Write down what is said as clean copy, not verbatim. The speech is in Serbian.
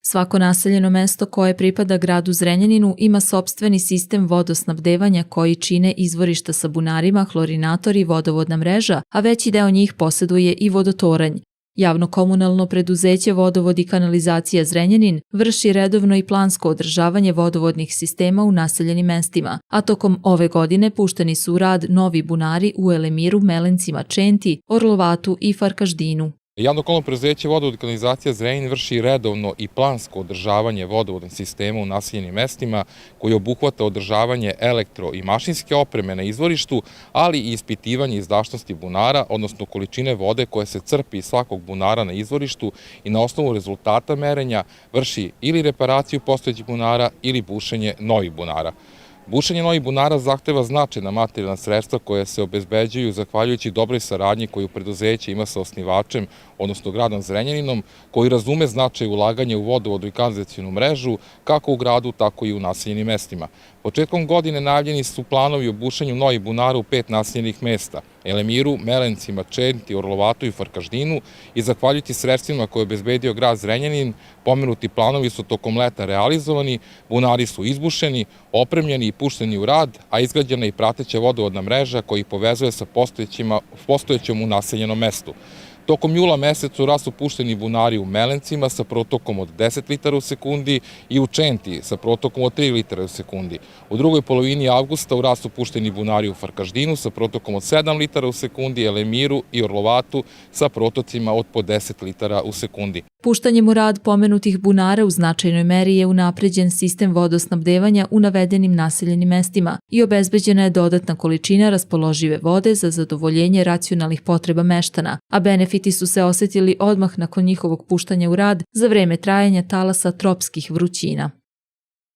Svako naseljeno mesto koje pripada gradu Zrenjaninu ima sopstveni sistem vodosnabdevanja koji čine izvorišta sa bunarima, hlorinatori i vodovodna mreža, a veći deo njih poseduje i vodotoranj. Javno-komunalno preduzeće Vodovod i kanalizacija Zrenjanin vrši redovno i plansko održavanje vodovodnih sistema u naseljenim mestima, a tokom ove godine pušteni su u rad novi bunari u Elemiru, Melencima, Čenti, Orlovatu i Farkaždinu. Javno-komunalno preduzeće Vodovod i kanalizacija Zrenjanin vrši redovno i plansko održavanje vodovodnog sistema u naseljenim mestima koji obuhvata održavanje elektro i mašinske opreme na izvorištu, ali i ispitivanje izdašnosti bunara, odnosno količine vode koje se crpi iz svakog bunara na izvorištu i na osnovu rezultata merenja vrši ili reparaciju postojećih bunara ili bušenje novih bunara. Bušenje novih bunara zahteva značajna materijalna sredstva koja se obezbeđuju zahvaljujući dobroj saradnji koju preduzeće ima sa osnivačem, odnosno gradom Zrenjaninom, koji razume značaj ulaganja u vodovodu i kanalizacionu mrežu kako u gradu, tako i u naseljenim mestima. Početkom godine najavljeni su planovi o bušenju novih bunara u 5 naseljenih mesta: Elemiru, Melencima, Čenti, Orlovatu i Farkaždinu, i zahvaljujući sredstvima koje je obezbedio grad Zrenjanin, pomenuti planovi su tokom leta realizovani, bunari su izbušeni, opremljeni i pušteni u rad, a izgrađena i prateća vodovodna mreža koja ih povezuje sa postojećom u naseljenom mestu. Tokom jula meseca u rad su pušteni bunari u Melencima sa protokom od 10 litara u sekundi i u Čenti sa protokom od 3 litara u sekundi. U drugoj polovini avgusta u rad su pušteni bunari u Farkaždinu sa protokom od 7 litara u sekundi, Elemiru i Orlovatu sa protocima od po 10 litara u sekundi. Puštanjem u rad pomenutih bunara u značajnoj meri je unapređen sistem vodosnabdevanja u navedenim naseljenim mestima i obezbeđena je dodatna količina raspoložive vode za zadovoljenje racionalnih potreba meštana, a benefiti su se osetili odmah nakon njihovog puštanja u rad za vreme trajanja talasa tropskih vrućina.